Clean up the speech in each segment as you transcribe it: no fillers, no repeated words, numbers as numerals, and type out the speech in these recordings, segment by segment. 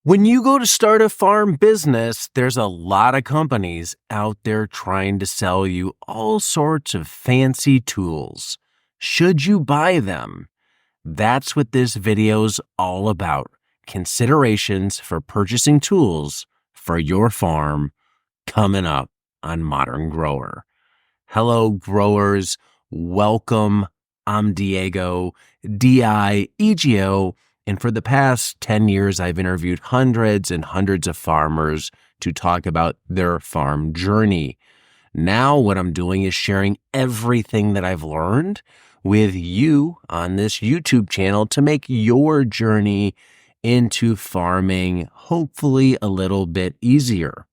When you go to start a farm business, there's a lot of companies out there trying to sell you all sorts of fancy tools. Should you buy them? That's what this video's all about. Considerations for purchasing tools for your farm coming up on Modern Grower. Hello, growers. Welcome. I'm Diego, D-I-E-G-O. And for the past 10 years, I've interviewed hundreds and hundreds of farmers to talk about their farm journey. Now what I'm doing is sharing everything that I've learned with you on this YouTube channel to make your journey into farming hopefully a little bit easier.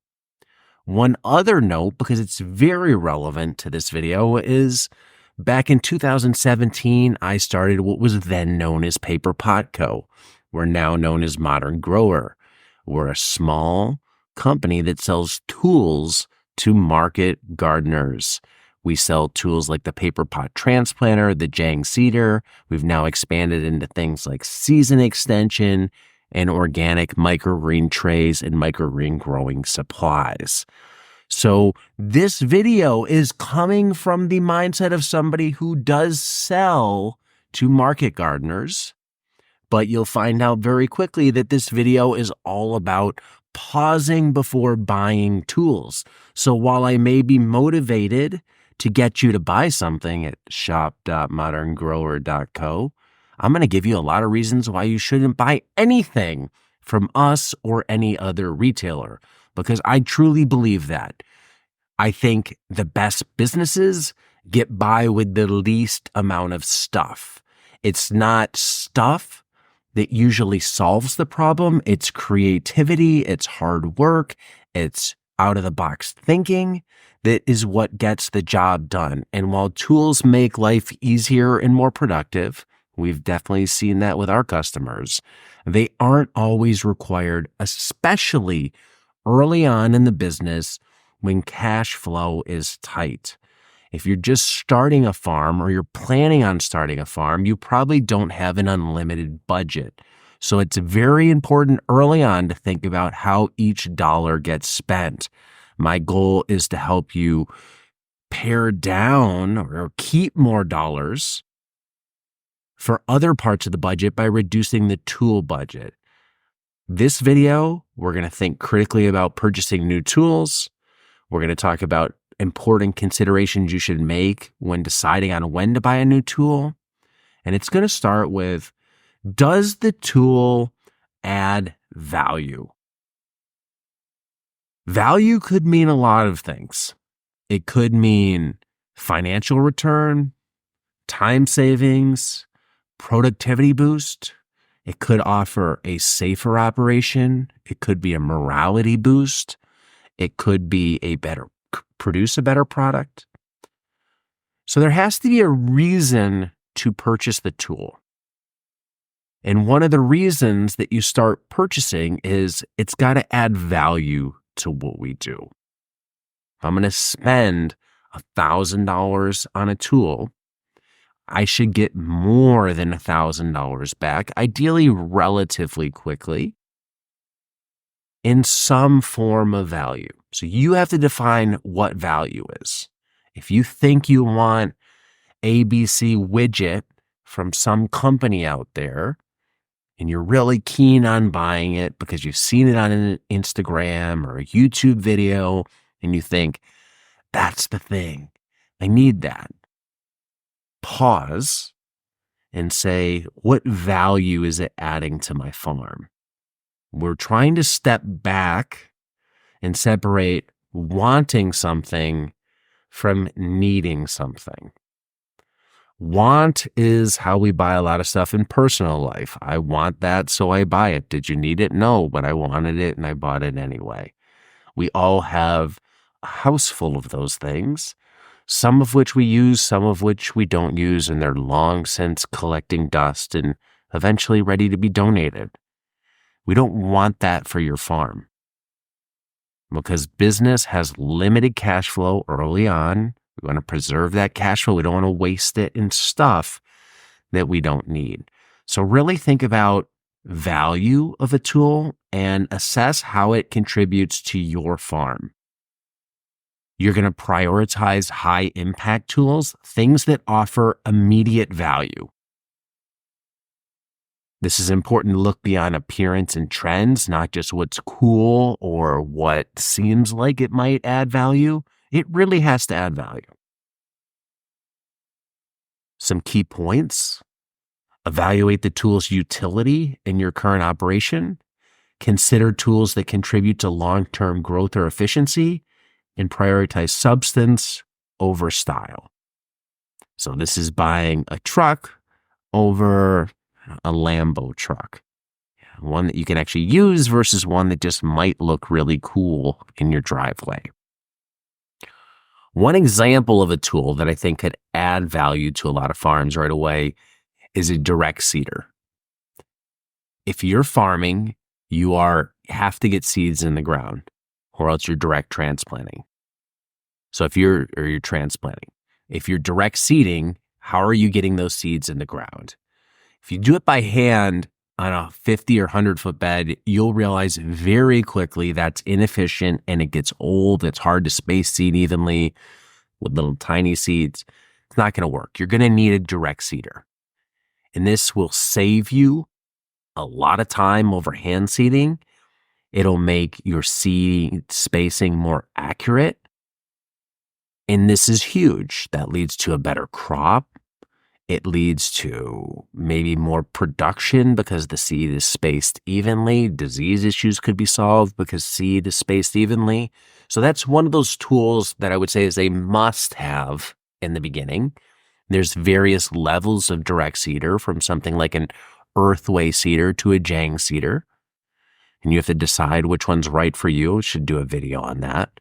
One other note, because it's very relevant to this video, is back in 2017, I started what was then known as Paper Pot Co. We're now known as Modern Grower. We're a small company that sells tools to market gardeners. We sell tools like the Paper Pot Transplanter, the Jang Seeder. We've now expanded into things like season extension and organic microgreen trays and microgreen growing supplies. So this video is coming from the mindset of somebody who does sell to market gardeners, but you'll find out very quickly that this video is all about pausing before buying tools. So while I may be motivated to get you to buy something at shop.moderngrower.co, I'm going to give you a lot of reasons why you shouldn't buy anything from us or any other retailer, because I truly believe that. I think the best businesses get by with the least amount of stuff. It's not stuff that usually solves the problem. It's creativity, it's hard work, it's out-of-the-box thinking that is what gets the job done. And while tools make life easier and more productive, we've definitely seen that with our customers, they aren't always required, especially early on in the business when cash flow is tight. If you're just starting a farm or you're planning on starting a farm, you probably don't have an unlimited budget. So it's very important early on to think about how each dollar gets spent. My goal is to help you pare down or keep more dollars for other parts of the budget by reducing the tool budget. This video, we're going to think critically about purchasing new tools. We're going to talk about important considerations you should make when deciding on when to buy a new tool. And it's going to start with, does the tool add value? Value could mean a lot of things. It could mean financial return, time savings, productivity boost. It could offer a safer operation. It could be a morality boost. It could be produce a better product. So there has to be a reason to purchase the tool. And one of the reasons that you start purchasing is it's got to add value to what we do. If I'm going to spend $1,000 on a tool, I should get more than $1,000 back, ideally relatively quickly, in some form of value. So you have to define what value is. If you think you want ABC widget from some company out there, and you're really keen on buying it because you've seen it on an Instagram or a YouTube video, and you think, that's the thing, I need that. Pause and say, what value is it adding to my farm? We're trying to step back and separate wanting something from needing something. Want is how we buy a lot of stuff in personal life. I want that, so I buy it. Did you need it? No, but I wanted it and I bought it anyway. We all have a house full of those things, some of which we use, some of which we don't use, and they're long since collecting dust and eventually ready to be donated. We don't want that for your farm because business has limited cash flow early on. We want to preserve that cash flow. We don't want to waste it in stuff that we don't need. So really think about value of a tool and assess how it contributes to your farm. You're going to prioritize high impact tools, things that offer immediate value. This is important to look beyond appearance and trends, not just what's cool or what seems like it might add value. It really has to add value. Some key points: evaluate the tool's utility in your current operation. Consider tools that contribute to long-term growth or efficiency, and prioritize substance over style. So this is buying a truck over a Lambo truck, one that you can actually use versus one that just might look really cool in your driveway. One example of a tool that I think could add value to a lot of farms right away is a direct seeder. If you're farming, you have to get seeds in the ground, or else you're direct transplanting. So if you're transplanting, if you're direct seeding, how are you getting those seeds in the ground? If you do it by hand on a 50 or 100-foot bed, you'll realize very quickly that's inefficient and it gets old. It's hard to space seed evenly with little tiny seeds. It's not going to work. You're going to need a direct seeder. And this will save you a lot of time over hand seeding. It'll make your seed spacing more accurate. And this is huge. That leads to a better crop. It leads to maybe more production because the seed is spaced evenly. Disease issues could be solved because seed is spaced evenly. So that's one of those tools that I would say is a must-have in the beginning. There's various levels of direct seeder, from something like an earthway seeder to a Jang seeder. And you have to decide which one's right for you. We should do a video on that.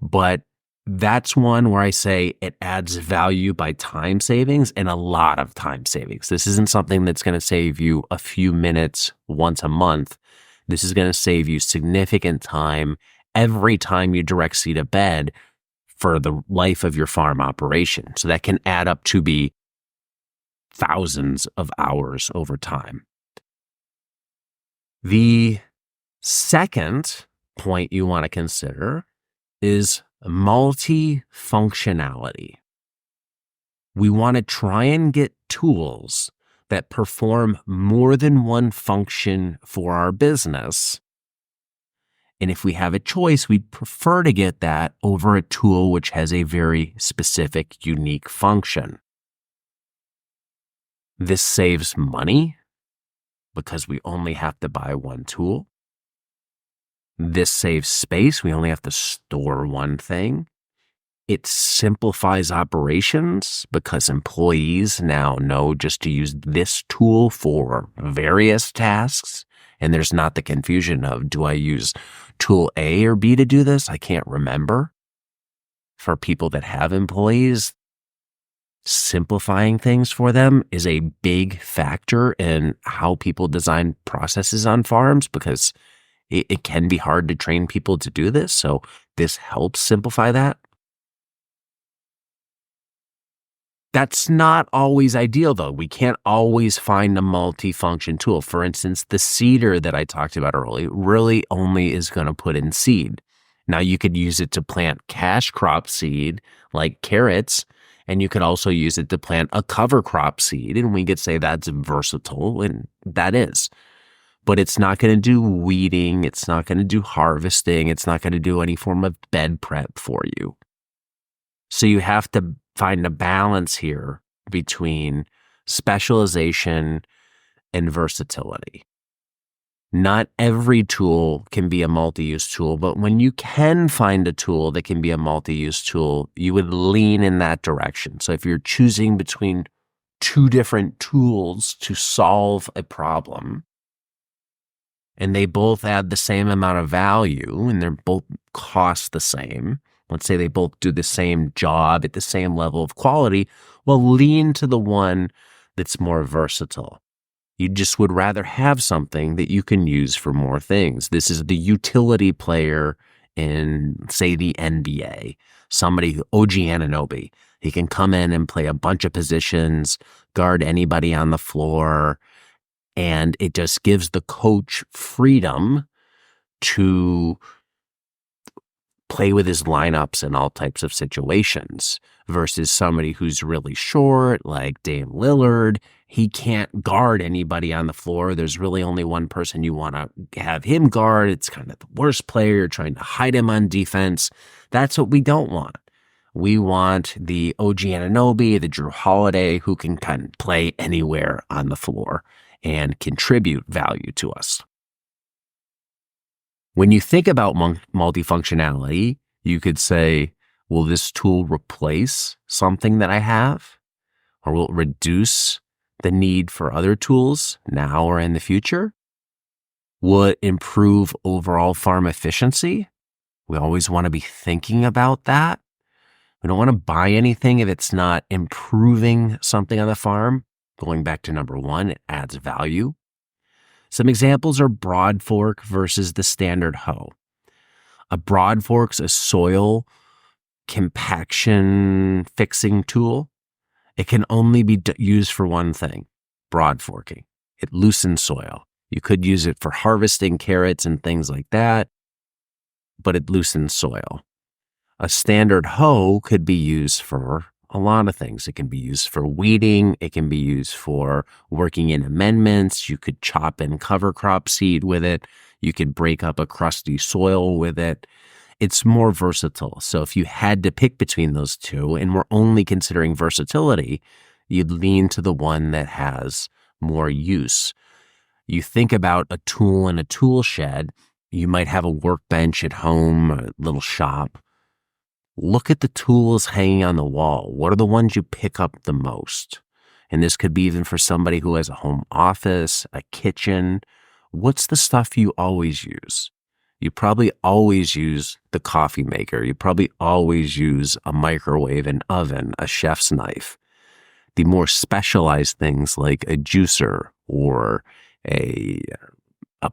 But that's one where I say it adds value by time savings, and a lot of time savings. This isn't something that's going to save you a few minutes once a month. This is going to save you significant time every time you direct seed a bed for the life of your farm operation. So that can add up to be thousands of hours over time. The second point you want to consider is multifunctionality. We want to try and get tools that perform more than one function for our business. And if we have a choice, we'd prefer to get that over a tool which has a very specific, unique function. This saves money because we only have to buy one tool. This saves space. We only have to store one thing. It simplifies operations because employees now know just to use this tool for various tasks. And there's not the confusion of, do I use tool A or B to do this? I can't remember. For people that have employees, simplifying things for them is a big factor in how people design processes on farms, because it can be hard to train people to do this. So this helps simplify that. That's not always ideal, though. We can't always find a multi-function tool. For instance, the seeder that I talked about earlier really only is going to put in seed. Now, you could use it to plant cash crop seed like carrots, and you could also use it to plant a cover crop seed. And we could say that's versatile, and that is. But it's not going to do weeding. It's not going to do harvesting. It's not going to do any form of bed prep for you. So you have to find a balance here between specialization and versatility. Not every tool can be a multi-use tool, but when you can find a tool that can be a multi-use tool, you would lean in that direction. So if you're choosing between two different tools to solve a problem, and they both add the same amount of value, and they're both cost the same, let's say they both do the same job at the same level of quality, well, lean to the one that's more versatile. You just would rather have something that you can use for more things. This is the utility player in, say, the NBA. Somebody, OG Anunoby, he can come in and play a bunch of positions, guard anybody on the floor, And it just gives the coach freedom to play with his lineups in all types of situations versus somebody who's really short, like Dame Lillard. He can't guard anybody on the floor. There's really only one person you want to have him guard. It's kind of the worst player. You're trying to hide him on defense. That's what we don't want. We want the OG Anunoby, the Drew Holiday, who can kind of play anywhere on the floor and contribute value to us. When you think about multifunctionality, you could say, will this tool replace something that I have? Or will it reduce the need for other tools now or in the future? Will it improve overall farm efficiency? We always want to be thinking about that. We don't want to buy anything if it's not improving something on the farm. Going back to number one, it adds value. Some examples are broad fork versus the standard hoe. A broad fork's a soil compaction fixing tool. It can only be used for one thing, broad forking. It loosens soil. You could use it for harvesting carrots and things like that, but it loosens soil. A standard hoe could be used for a lot of things. It can be used for weeding. It can be used for working in amendments. You could chop in cover crop seed with it. You could break up a crusty soil with it. It's more versatile. So if you had to pick between those two, and we're only considering versatility, you'd lean to the one that has more use. You think about a tool in a tool shed. You might have a workbench at home, a little shop. Look at the tools hanging on the wall. What are the ones you pick up the most? And this could be even for somebody who has a home office, a kitchen. What's the stuff you always use? You probably always use the coffee maker. You probably always use a microwave, an oven, a chef's knife. The more specialized things like a juicer or a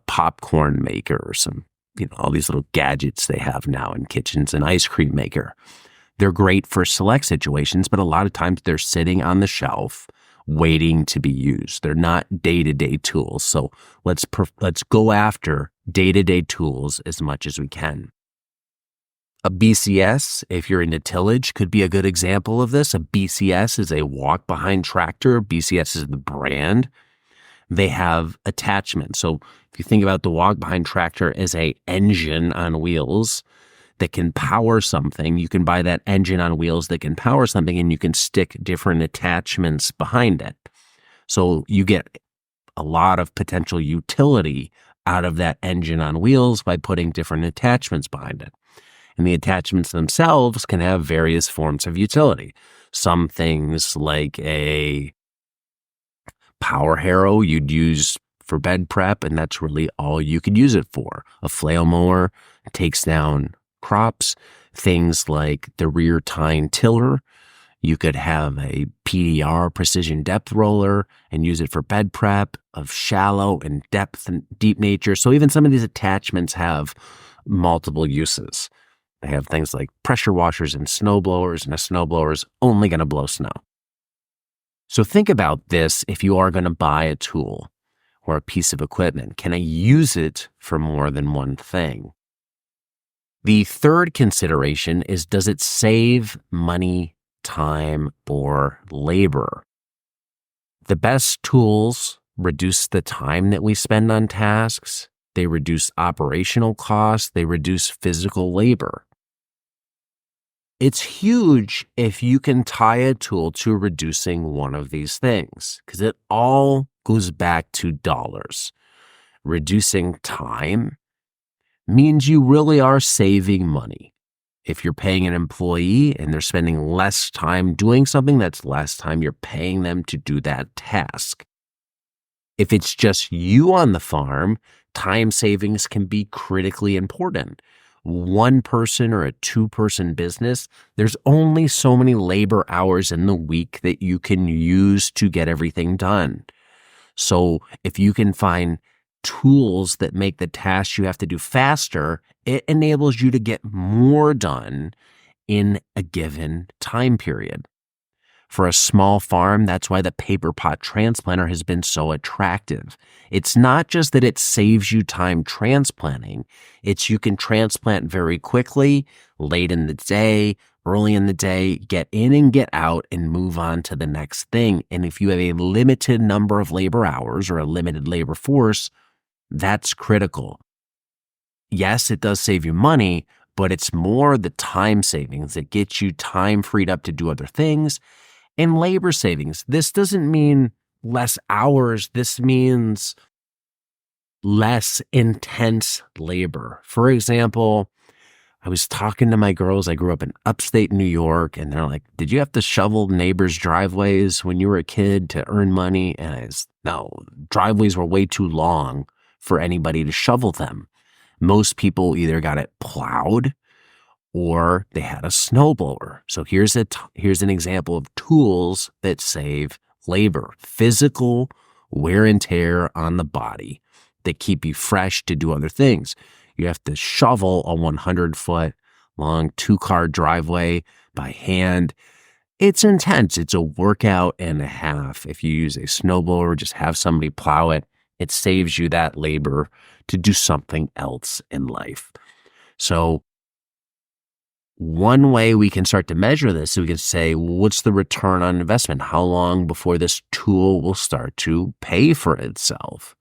popcorn maker or some, all these little gadgets they have now in kitchens, an ice cream maker. They're great for select situations, but a lot of times they're sitting on the shelf waiting to be used. They're not day-to-day tools. So let's go after day-to-day tools as much as we can. A BCS, if you're into tillage, could be a good example of this. A BCS is a walk-behind tractor. BCS is the brand. They have attachments. So if you think about the walk-behind tractor as a engine on wheels that can power something, you can buy that engine on wheels that can power something, and you can stick different attachments behind it. So you get a lot of potential utility out of that engine on wheels by putting different attachments behind it. And the attachments themselves can have various forms of utility. Some things like a power harrow you'd use for bed prep, and that's really all you could use it for. A flail mower takes down crops. Things like the rear tine tiller, you could have a PDR, precision depth roller, and use it for bed prep of shallow and depth and deep nature. So even some of these attachments have multiple uses. They have things like pressure washers and snow blowers, and a snow blower is only going to blow snow. So think about this if you are going to buy a tool or a piece of equipment. Can I use it for more than one thing? The third consideration is, does it save money, time, or labor? The best tools reduce the time that we spend on tasks. They reduce operational costs. They reduce physical labor. It's huge if you can tie a tool to reducing one of these things, because it all goes back to dollars. Reducing time means you really are saving money. If you're paying an employee and they're spending less time doing something, that's less time you're paying them to do that task. If it's just you on the farm, time savings can be critically important. One person or a two-person business, there's only so many labor hours in the week that you can use to get everything done. So if you can find tools that make the tasks you have to do faster, it enables you to get more done in a given time period. For a small farm, that's why the paper pot transplanter has been so attractive. It's not just that it saves you time transplanting, it's you can transplant very quickly, late in the day, early in the day, get in and get out and move on to the next thing. And if you have a limited number of labor hours or a limited labor force, that's critical. Yes, it does save you money, but it's more the time savings that gets you time freed up to do other things. And labor savings, this doesn't mean less hours. This means less intense labor. For example, I was talking to my girls. I grew up in upstate New York, and they're like, did you have to shovel neighbors' driveways when you were a kid to earn money? And I said, no, driveways were way too long for anybody to shovel them. Most people either got it plowed or they had a snowblower. So here's an example of tools that save labor, physical wear and tear on the body that keep you fresh to do other things. You have to shovel a 100-foot long 2-car driveway by hand. It's intense. It's a workout and a half. If you use a snowblower, just have somebody plow it. It saves you that labor to do something else in life. So one way we can start to measure this is we can say, what's the return on investment? How long before this tool will start to pay for itself?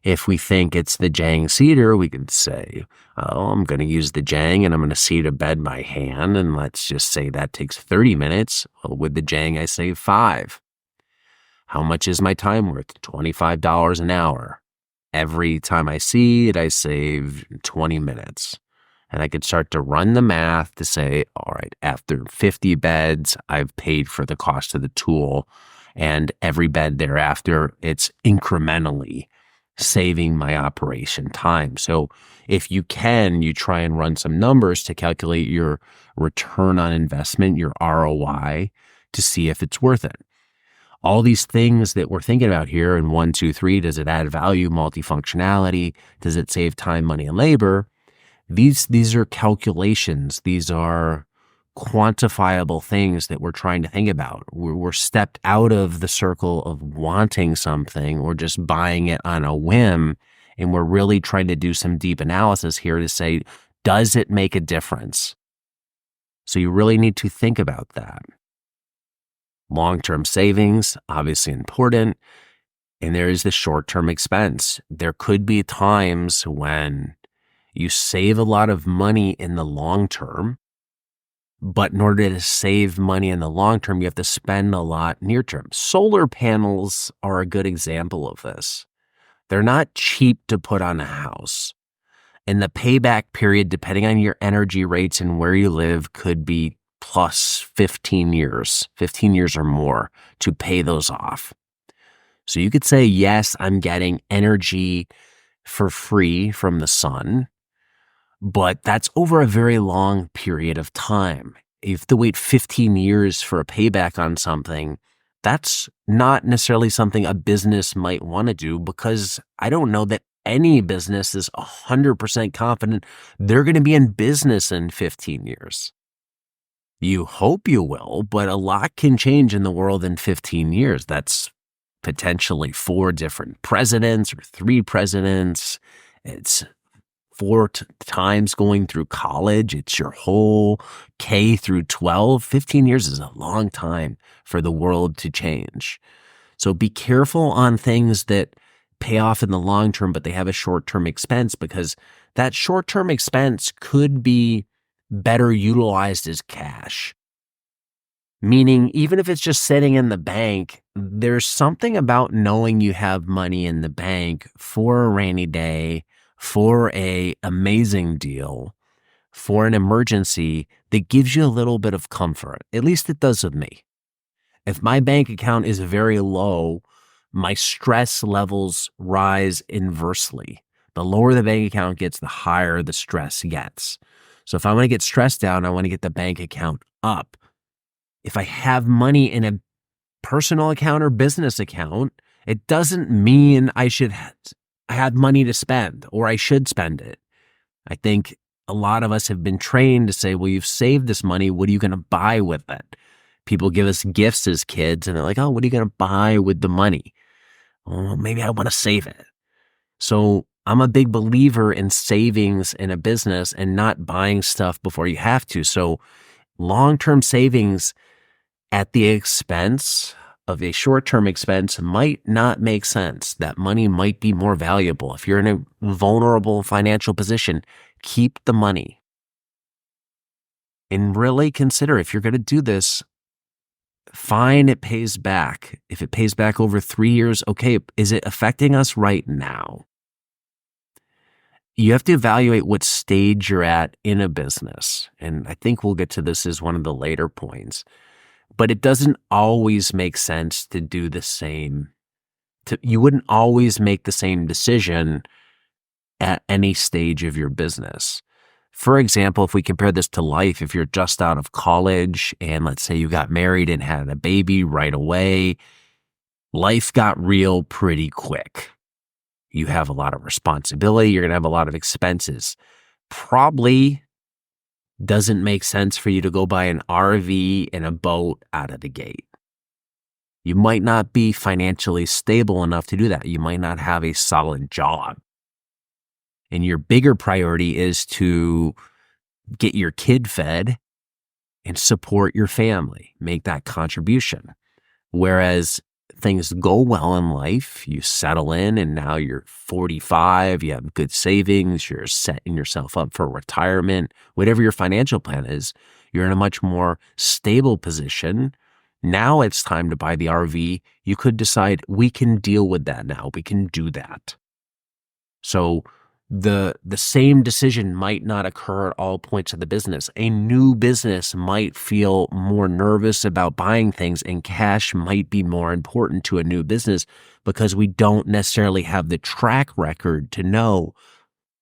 If we think it's the Jang seeder, we can say, oh, I'm going to use the Jang and I'm going to seed a bed by hand. And let's just say that takes 30 minutes. Well, with the Jang, I save 5. How much is my time worth? $25 an hour. Every time I seed, I save 20 minutes. And I could start to run the math to say, all right, after 50 beds, I've paid for the cost of the tool. And every bed thereafter, it's incrementally saving my operation time. So if you can, you try and run some numbers to calculate your return on investment, your ROI, to see if it's worth it. All these things that we're thinking about here in 1, 2, 3, does it add value, multifunctionality? Does it save time, money, and labor? These are calculations. These are quantifiable things that we're trying to think about. We're stepped out of the circle of wanting something or just buying it on a whim, and we're really trying to do some deep analysis here to say, does it make a difference? So you really need to think about that. Long-term savings, obviously important, and there is the short-term expense. There could be times when you save a lot of money in the long term, but in order to save money in the long term, you have to spend a lot near term. Solar panels are a good example of this. They're not cheap to put on a house. And the payback period, depending on your energy rates and where you live, could be plus 15 years or more to pay those off. So you could say, yes, I'm getting energy for free from the sun, but that's over a very long period of time. If you have to wait 15 years for a payback on something, that's not necessarily something a business might want to do, because I don't know that any business is 100% confident they're going to be in business in 15 years. You hope you will, but a lot can change in the world in 15 years. That's potentially 4 different presidents or 3 presidents. It's 4 times going through college. It's your whole K through 12. 15 years is a long time for the world to change. So be careful on things that pay off in the long term, but they have a short-term expense, because that short-term expense could be better utilized as cash. Meaning, even if it's just sitting in the bank, there's something about knowing you have money in the bank for a rainy day, for an amazing deal, for an emergency, that gives you a little bit of comfort. At least it does with me. If my bank account is very low, my stress levels rise inversely. The lower the bank account gets, the higher the stress gets. So if I want to get stressed down, I want to get the bank account up. If I have money in a personal account or business account, it doesn't mean I have money to spend or I should spend it. I think a lot of us have been trained to say, well, you've saved this money. What are you going to buy with it? People give us gifts as kids and they're like, oh, what are you going to buy with the money? Oh, maybe I want to save it. So I'm a big believer in savings in a business and not buying stuff before you have to. So long-term savings at the expense of a short-term expense might not make sense. That money might be more valuable. If you're in a vulnerable financial position, keep the money. And really consider, if you're going to do this, fine, it pays back. If it pays back over 3 years, okay, is it affecting us right now? You have to evaluate what stage you're at in a business. And I think we'll get to this as one of the later points. But it doesn't always make sense to do the same. You wouldn't always make the same decision at any stage of your business. For example, if we compare this to life, if you're just out of college and let's say you got married and had a baby right away, life got real pretty quick. You have a lot of responsibility. You're going to have a lot of expenses. Probably doesn't make sense for you to go buy an RV and a boat out of the gate. You might not be financially stable enough to do that. You might not have a solid job. And your bigger priority is to get your kid fed and support your family, make that contribution. Whereas things go well in life, you settle in and now you're 45, you have good savings, you're setting yourself up for retirement, whatever your financial plan is, you're in a much more stable position. Now it's time to buy the RV. You could decide we can deal with that now. We can do that. So the same decision might not occur at all points of the business. A new business might feel more nervous about buying things, and cash might be more important to a new business because we don't necessarily have the track record to know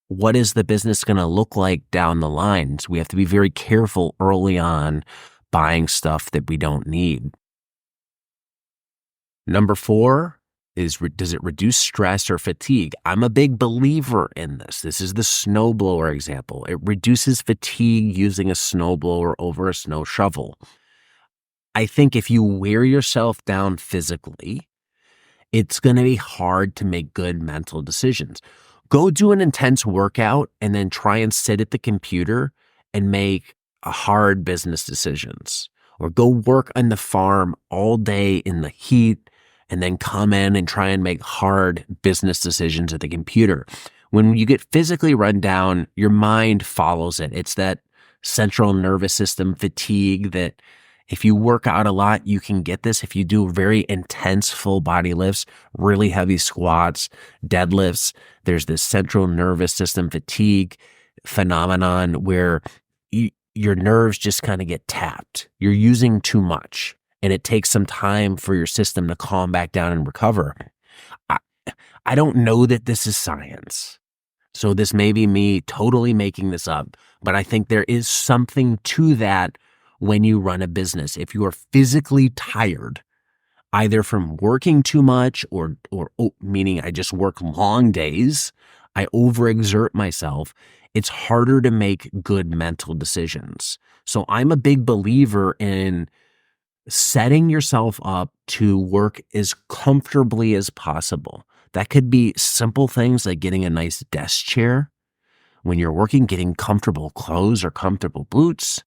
what is the business going to look like down the line. So we have to be very careful early on buying stuff that we don't need. Number 4 is, does it reduce stress or fatigue? I'm a big believer in this. This is the snowblower example. It reduces fatigue using a snowblower over a snow shovel. I think if you wear yourself down physically, it's going to be hard to make good mental decisions. Go do an intense workout and then try and sit at the computer and make hard business decisions. Or go work on the farm all day in the heat and then come in and try and make hard business decisions at the computer. When you get physically run down, your mind follows it. It's that central nervous system fatigue that if you work out a lot, you can get this. If you do very intense full body lifts, really heavy squats, deadlifts, there's this central nervous system fatigue phenomenon where your nerves just kind of get tapped. You're using too much. And it takes some time for your system to calm back down and recover. I don't know that this is science. So this may be me totally making this up, but I think there is something to that when you run a business. If you are physically tired, either from working too much or meaning I just work long days, I overexert myself, it's harder to make good mental decisions. So I'm a big believer in setting yourself up to work as comfortably as possible. That could be simple things like getting a nice desk chair when you're working, getting comfortable clothes or comfortable boots,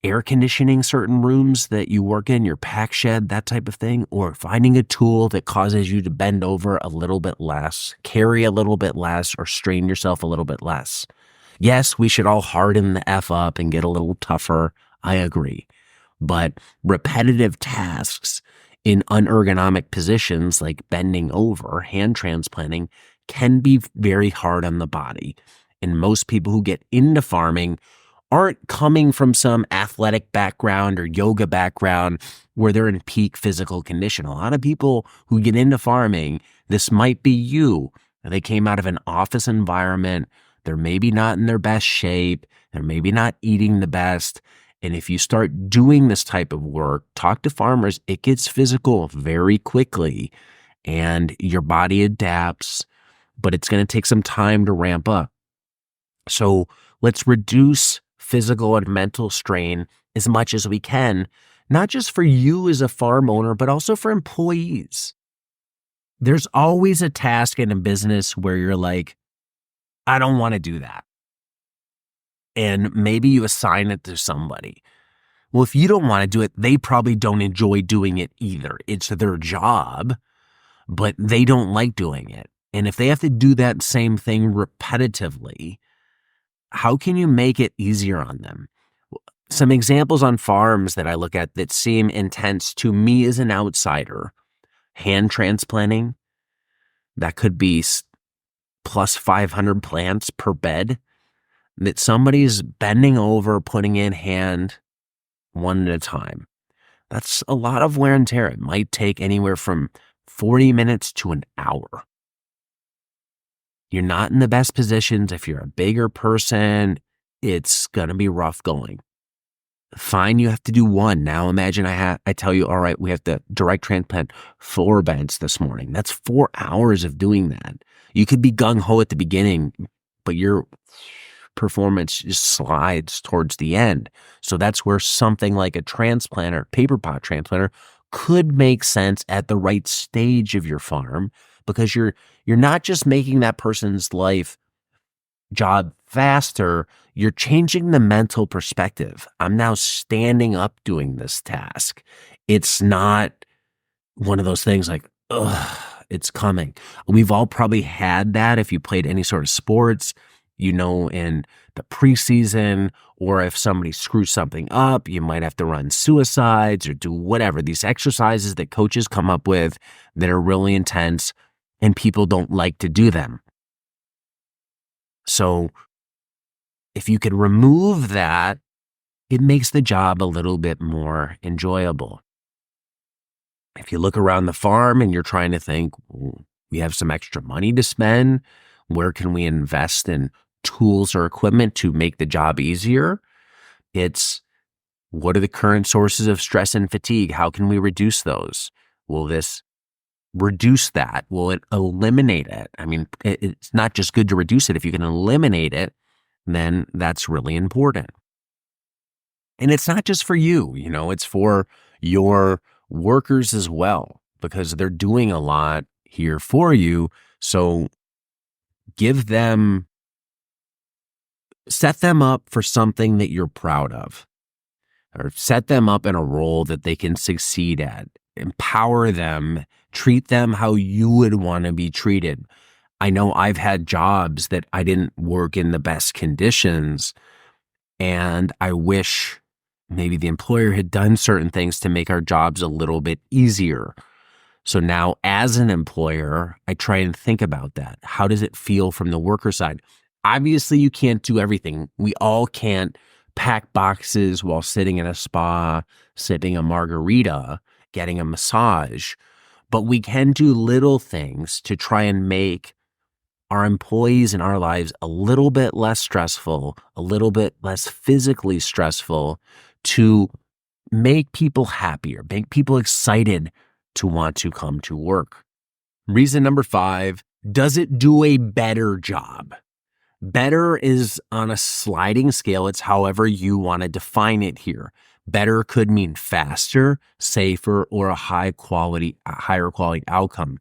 air conditioning certain rooms that you work in, your pack shed, that type of thing, or finding a tool that causes you to bend over a little bit less, carry a little bit less, or strain yourself a little bit less. Yes, we should all harden the F up and get a little tougher. I agree. But repetitive tasks in unergonomic positions like bending over, hand transplanting, can be very hard on the body. And most people who get into farming aren't coming from some athletic background or yoga background where they're in peak physical condition. A lot of people who get into farming, this might be you. They came out of an office environment. They're maybe not in their best shape. They're maybe not eating the best. And if you start doing this type of work, talk to farmers, it gets physical very quickly and your body adapts, but it's going to take some time to ramp up. So let's reduce physical and mental strain as much as we can, not just for you as a farm owner, but also for employees. There's always a task in a business where you're like, I don't want to do that. And maybe you assign it to somebody. Well, if you don't want to do it, they probably don't enjoy doing it either. It's their job, but they don't like doing it. And if they have to do that same thing repetitively, how can you make it easier on them? Some examples on farms that I look at that seem intense to me as an outsider: hand transplanting. That could be plus 500 plants per bed that somebody's bending over, putting in hand one at a time. That's a lot of wear and tear. It might take anywhere from 40 minutes to an hour. You're not in the best positions. If you're a bigger person, it's going to be rough going. Fine, you have to do one. Now imagine I tell you, all right, we have to direct transplant 4 beds this morning. That's 4 hours of doing that. You could be gung-ho at the beginning, but your performance just slides towards the end. So that's where something like a transplanter, paper pot transplanter, could make sense at the right stage of your farm, because you're not just making that person's job faster, you're changing the mental perspective. I'm now standing up doing this task. It's not one of those things like, ugh, it's coming. We've all probably had that if you played any sort of sports, in the preseason, or if somebody screws something up, you might have to run suicides or do whatever. These exercises that coaches come up with that are really intense, and people don't like to do them. So if you could remove that, it makes the job a little bit more enjoyable. If you look around the farm and you're trying to think, we have some extra money to spend, where can we invest in tools or equipment to make the job easier? It's, what are the current sources of stress and fatigue? How can we reduce those? Will this reduce that? Will it eliminate it? I mean, it's not just good to reduce it. If you can eliminate it, then that's really important. And it's not just for you, it's for your workers as well, because they're doing a lot here for you. So set them up for something that you're proud of, or set them up in a role that they can succeed at. Empower them, treat them how you would want to be treated. I know I've had jobs that I didn't work in the best conditions, and I wish maybe the employer had done certain things to make our jobs a little bit easier. So now as an employer, I try and think about that. How does it feel from the worker side? Obviously, you can't do everything. We all can't pack boxes while sitting in a spa, sipping a margarita, getting a massage, but we can do little things to try and make our employees and our lives a little bit less stressful, a little bit less physically stressful, to make people happier, make people excited to want to come to work. Reason number 5, does it do a better job? Better is on a sliding scale. It's however you want to define it here. Better could mean faster, safer, or a higher quality outcome.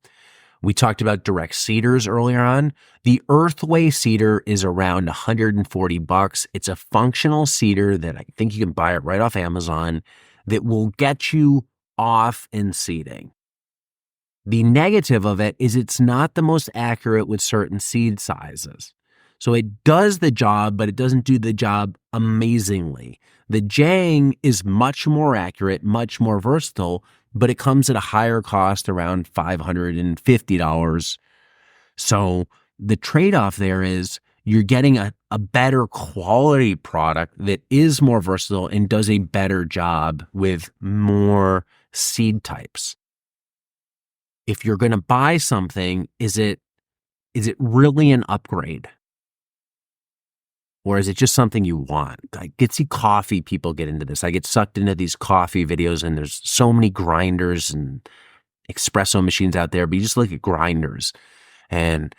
We talked about direct seeders earlier on. The Earthway seeder is around $140. It's a functional seeder that I think you can buy it right off Amazon that will get you off in seeding. The negative of it is it's not the most accurate with certain seed sizes. So it does the job, but it doesn't do the job amazingly. The Jang is much more accurate, much more versatile, but it comes at a higher cost, around $550. So the trade-off there is you're getting a better quality product that is more versatile and does a better job with more seed types. If you're going to buy something, is it really an upgrade? Or is it just something you want? I get see coffee people get into this. I get sucked into these coffee videos, and there's so many grinders and espresso machines out there, but you just look at grinders and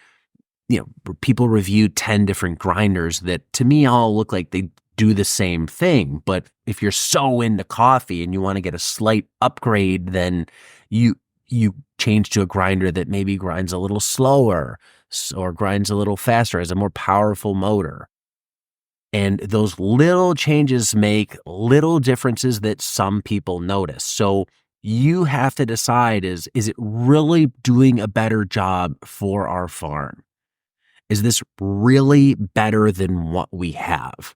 people review 10 different grinders that to me all look like they do the same thing. But if you're so into coffee and you want to get a slight upgrade, then you change to a grinder that maybe grinds a little slower or grinds a little faster, has a more powerful motor. And those little changes make little differences that some people notice. So you have to decide, is it really doing a better job for our farm? Is this really better than what we have?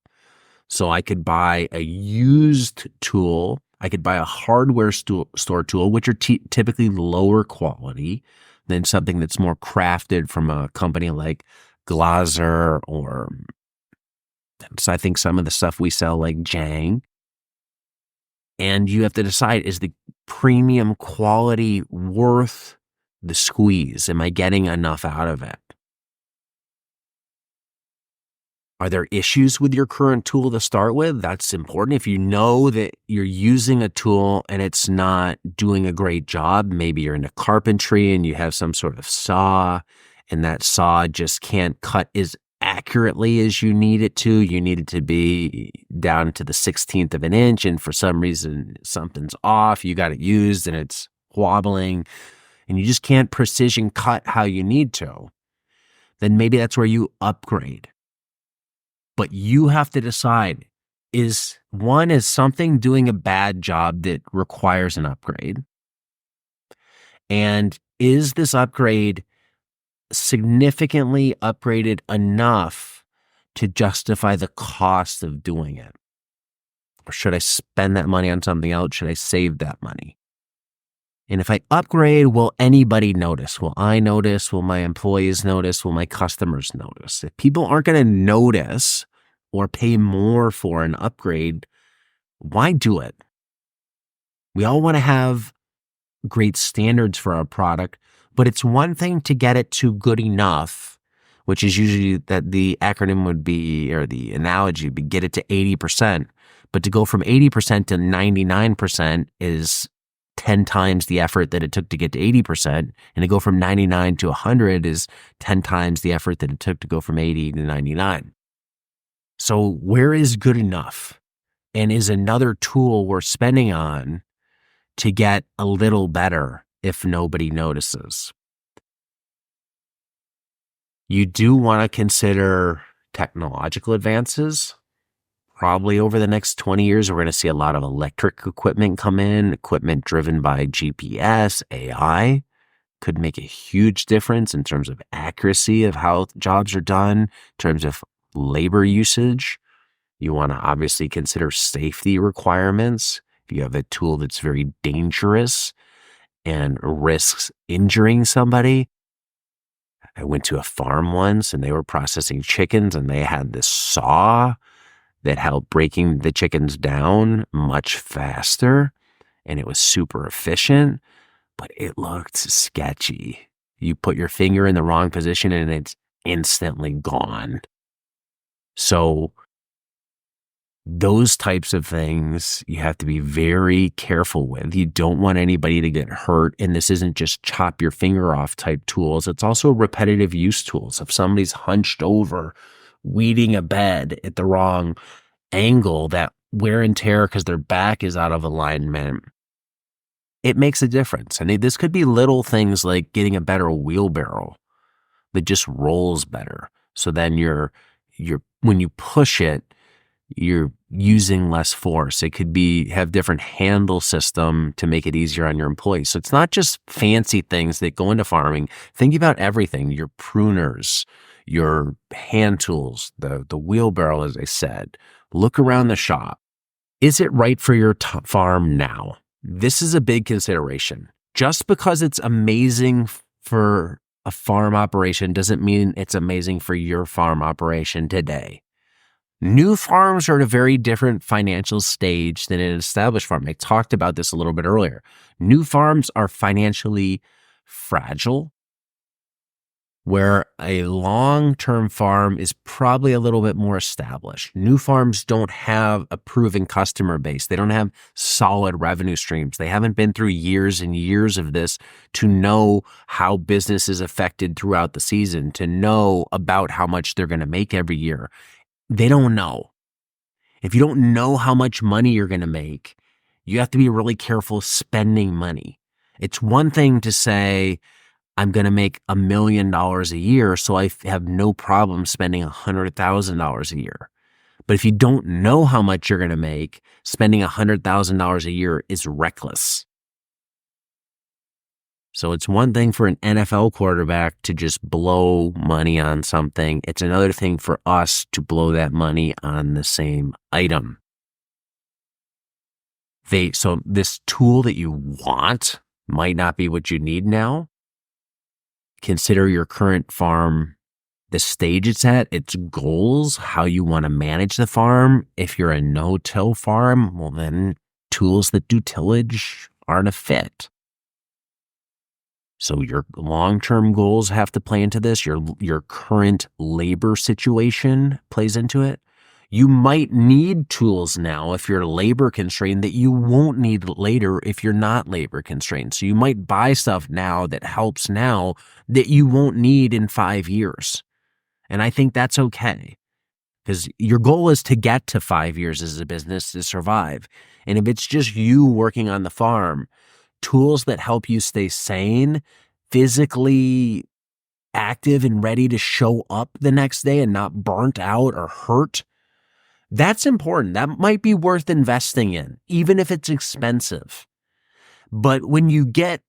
So I could buy a used tool. I could buy a hardware store tool, which are typically lower quality than something that's more crafted from a company like Glaser, or so I think some of the stuff we sell like Jang. And you have to decide, is the premium quality worth the squeeze? Am I getting enough out of it? Are there issues with your current tool to start with? That's important. If you know that you're using a tool and it's not doing a great job, maybe you're into carpentry and you have some sort of saw and that saw just can't cut as accurately as you need it to. You need it to be down to the 16th of an inch, and for some reason something's off. You got it used and it's wobbling and you just can't precision cut how you need to. Then maybe that's where you upgrade. But you have to decide, is something doing a bad job that requires an upgrade? And is this upgrade significantly upgraded enough to justify the cost of doing it? Or should I spend that money on something else? Should I save that money? And if I upgrade, will anybody notice? Will I notice? Will my employees notice? Will my customers notice? If people aren't going to notice or pay more for an upgrade, why do it? We all want to have great standards for our product, but it's one thing to get it to good enough, which is usually that the acronym would be, or the analogy would be, get it to 80%. But to go from 80% to 99% is 10 times the effort that it took to get to 80%. And to go from 99 to 100 is 10 times the effort that it took to go from 80 to 99. So where is good enough? And is another tool worth spending on to get a little better if nobody notices? You do want to consider technological advances. Probably over the next 20 years, we're going to see a lot of electric equipment come in, equipment driven by GPS, AI. Could make a huge difference in terms of accuracy of how jobs are done, in terms of labor usage. You want to obviously consider safety requirements. If you have a tool that's very dangerous and risks injuring somebody. I went to a farm once and they were processing chickens and they had this saw that helped breaking the chickens down much faster, and it was super efficient, but it looked sketchy. You put your finger in the wrong position and it's instantly gone. So those types of things you have to be very careful with. You don't want anybody to get hurt. And this isn't just chop your finger off type tools. It's also repetitive use tools. If somebody's hunched over, weeding a bed at the wrong angle, that wear and tear because their back is out of alignment, it makes a difference. And this could be little things like getting a better wheelbarrow that just rolls better. So then you're when you push it, you're using less force. It could be have different handle system to make it easier on your employees. So it's not just fancy things that go into farming. Think about everything, your pruners, your hand tools, the wheelbarrow, as I said. Look around the shop. Is it right for your farm now? This is a big consideration. Just because it's amazing for a farm operation doesn't mean it's amazing for your farm operation today. New farms are at a very different financial stage than an established farm. I talked about this a little bit earlier. New farms are financially fragile, where a long-term farm is probably a little bit more established. New farms don't have a proven customer base. They don't have solid revenue streams. They haven't been through years and years of this to know how business is affected throughout the season, to know about how much they're going to make every year. They don't know. If you don't know how much money you're going to make, you have to be really careful spending money. It's one thing to say, I'm going to make $1 million a year, so I have no problem spending $100,000 a year. But if you don't know how much you're going to make, spending $100,000 a year is reckless. So it's one thing for an NFL quarterback to just blow money on something. It's another thing for us to blow that money on the same item. So this tool that you want might not be what you need now. Consider your current farm, the stage it's at, its goals, how you want to manage the farm. If you're a no-till farm, well, then tools that do tillage aren't a fit. So your long-term goals have to play into this. Your current labor situation plays into it. You might need tools now if you're labor constrained that you won't need later if you're not labor constrained. So you might buy stuff now that helps now that you won't need in 5 years. And I think that's okay, because your goal is to get to 5 years as a business to survive. And if it's just you working on the farm, tools that help you stay sane, physically active and ready to show up the next day and not burnt out or hurt, that's important. That might be worth investing in, even if it's expensive. But when you get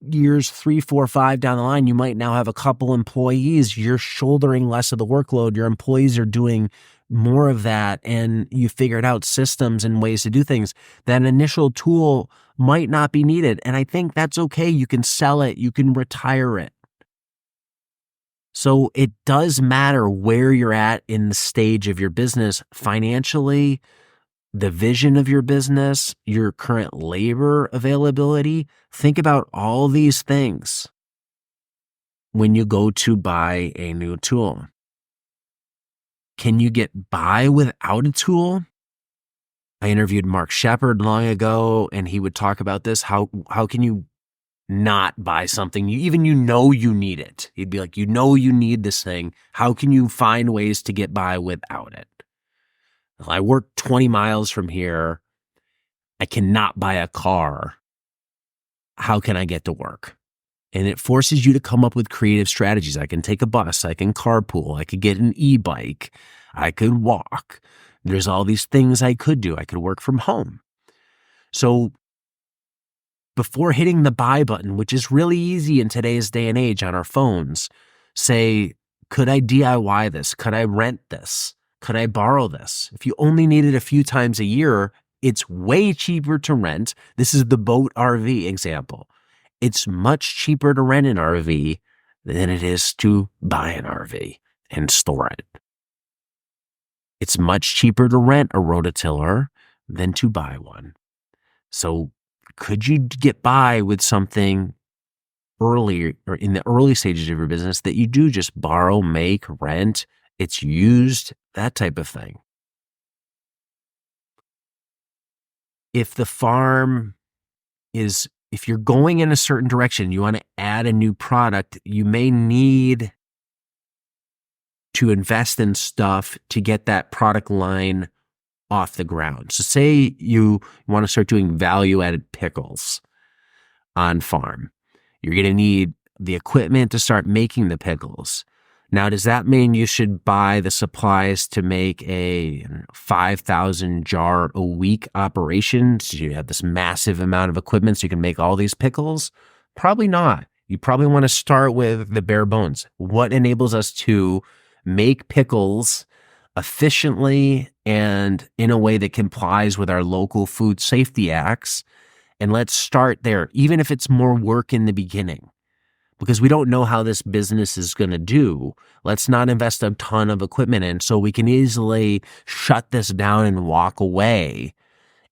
years 3, 4, 5 down the line, you might now have a couple employees. You're shouldering less of the workload. Your employees are doing more of that, and you figured out systems and ways to do things. That initial tool might not be needed. And I think that's okay. You can sell it. You can retire it. So it does matter where you're at in the stage of your business financially, the vision of your business, your current labor availability. Think about all these things when you go to buy a new tool. Can you get by without a tool? I interviewed Mark Shepard long ago, and he would talk about this. How can you not buy something you know you need it? He'd be like, you need this thing. How can you find ways to get by without it? I work 20 miles from here. I cannot buy a car. How can I get to work? And it forces you to come up with creative strategies. I can take a bus. I can carpool. I could get an e-bike. I could walk. There's all these things I could do. I could work from home. So before hitting the buy button, which is really easy in today's day and age on our phones, say, could I DIY this? Could I rent this? Could I borrow this? If you only need it a few times a year, it's way cheaper to rent. This is the boat RV example. It's much cheaper to rent an RV than it is to buy an RV and store it. It's much cheaper to rent a rototiller than to buy one. So could you get by with something early or in the early stages of your business that you do just borrow, make, rent? It's used, that type of thing. If the farm is, if you're going in a certain direction, you want to add a new product, you may need to invest in stuff to get that product line off the ground. So say you want to start doing value-added pickles on farm. You're going to need the equipment to start making the pickles. Now, does that mean you should buy the supplies to make a 5,000 jar a week operation? So you have this massive amount of equipment so you can make all these pickles? Probably not. You probably want to start with the bare bones. What enables us to make pickles efficiently and in a way that complies with our local food safety acts? And let's start there, even if it's more work in the beginning. Because we don't know how this business is going to do. Let's not invest a ton of equipment in so we can easily shut this down and walk away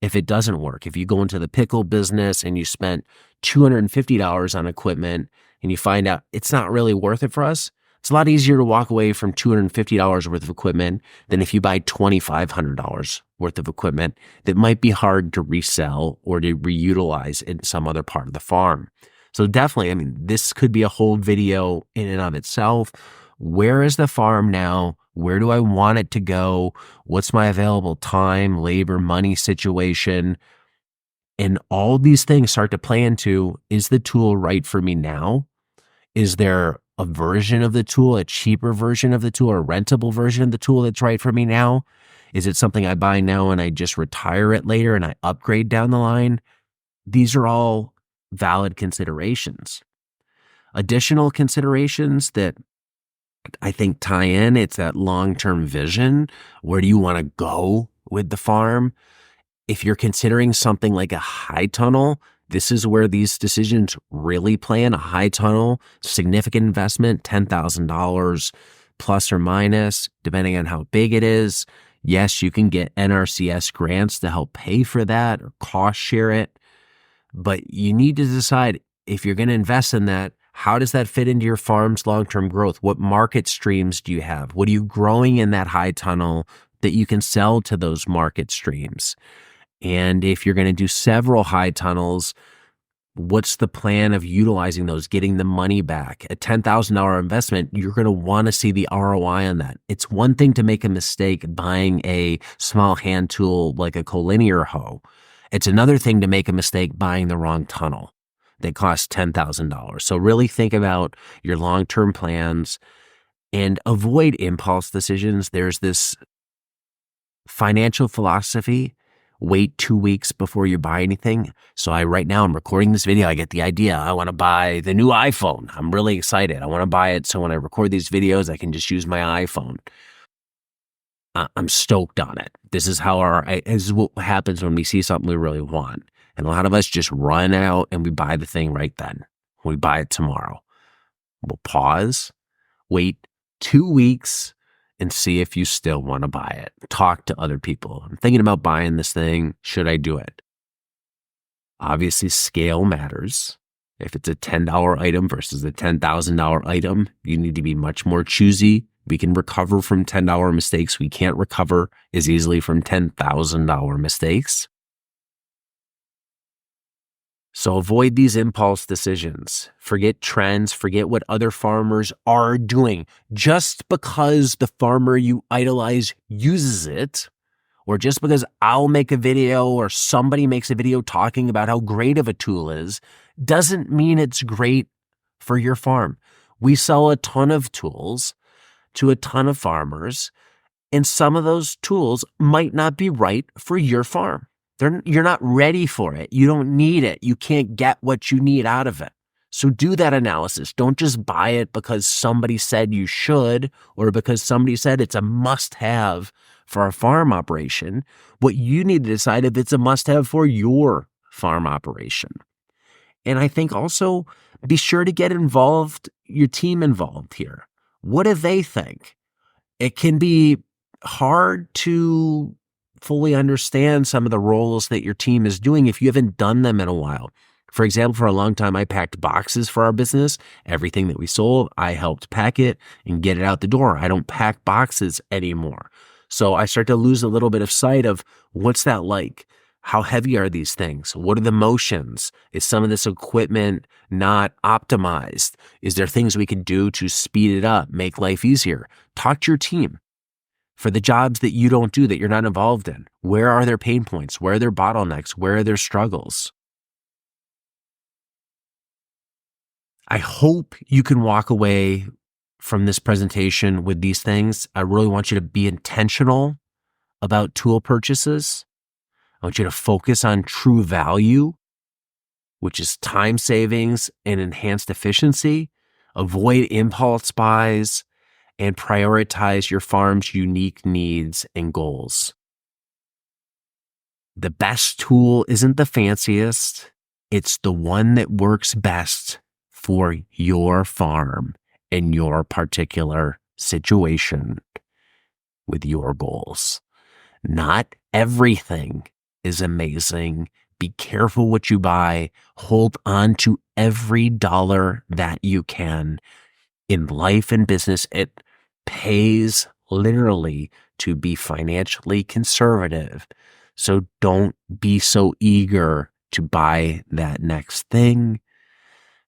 if it doesn't work. If you go into the pickle business and you spent $250 on equipment and you find out it's not really worth it for us, it's a lot easier to walk away from $250 worth of equipment than if you buy $2,500 worth of equipment that might be hard to resell or to reutilize in some other part of the farm. So definitely, I mean, this could be a whole video in and of itself. Where is the farm now? Where do I want it to go? What's my available time, labor, money situation? And all these things start to play into, is the tool right for me now? Is there a version of the tool, a cheaper version of the tool, or a rentable version of the tool that's right for me now? Is it something I buy now and I just retire it later and I upgrade down the line? These are all valid considerations. Additional considerations that I think tie in, it's that long-term vision. Where do you want to go with the farm? If you're considering something like a high tunnel, this is where these decisions really play in. A high tunnel, significant investment, $10,000 plus or minus, depending on how big it is. Yes, you can get NRCS grants to help pay for that or cost share it. But you need to decide, if you're going to invest in that, how does that fit into your farm's long-term growth? What market streams do you have? What are you growing in that high tunnel that you can sell to those market streams? And if you're going to do several high tunnels, what's the plan of utilizing those, getting the money back? A $10,000 investment, you're going to want to see the ROI on that. It's one thing to make a mistake buying a small hand tool like a collinear hoe. It's another thing to make a mistake buying the wrong tunnel that costs $10,000. So really think about your long-term plans and avoid impulse decisions. There's this financial philosophy: wait 2 weeks before you buy anything. So right now I'm recording this video. I get the idea. I want to buy the new iPhone. I'm really excited. I want to buy it so when I record these videos, I can just use my iPhone. I'm stoked on it. This is what happens when we see something we really want. And a lot of us just run out and we buy the thing right then. We buy it tomorrow. We'll pause, wait 2 weeks, and see if you still want to buy it. Talk to other people. I'm thinking about buying this thing. Should I do it? Obviously, scale matters. If it's a $10 item versus a $10,000 item, you need to be much more choosy. We can recover from $10 mistakes. We can't recover as easily from $10,000 mistakes. So avoid these impulse decisions. Forget trends. Forget what other farmers are doing. Just because the farmer you idolize uses it, or just because I'll make a video or somebody makes a video talking about how great of a tool is, doesn't mean it's great for your farm. We sell a ton of tools to a ton of farmers, and some of those tools might not be right for your farm. You're not ready for it. You don't need it. You can't get what you need out of it. So do that analysis. Don't just buy it because somebody said you should, or because somebody said it's a must-have for a farm operation. What you need to decide if it's a must-have for your farm operation. And I think also be sure to get your team involved here. What do they think? It can be hard to fully understand some of the roles that your team is doing if you haven't done them in a while. For example, for a long time, I packed boxes for our business. Everything that we sold, I helped pack it and get it out the door. I don't pack boxes anymore. So I start to lose a little bit of sight of what's that like? How heavy are these things? What are the motions? Is some of this equipment not optimized? Is there things we can do to speed it up, make life easier? Talk to your team. For the jobs that you don't do, that you're not involved in, where are their pain points? Where are their bottlenecks? Where are their struggles? I hope you can walk away from this presentation with these things. I really want you to be intentional about tool purchases. I want you to focus on true value, which is time savings and enhanced efficiency. Avoid impulse buys and prioritize your farm's unique needs and goals. The best tool isn't the fanciest. It's the one that works best for your farm and your particular situation with your goals. Not everything is amazing. Be careful what you buy. Hold on to every dollar that you can. In life and business, it pays literally to be financially conservative. So don't be so eager to buy that next thing.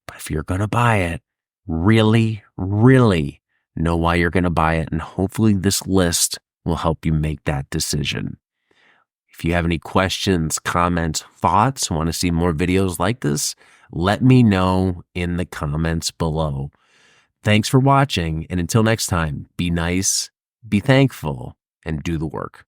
But if you're going to buy it, really, really know why you're going to buy it, and hopefully this list will help you make that decision. If you have any questions, comments, thoughts, want to see more videos like this, let me know in the comments below. Thanks for watching, and until next time, be nice, be thankful, and do the work.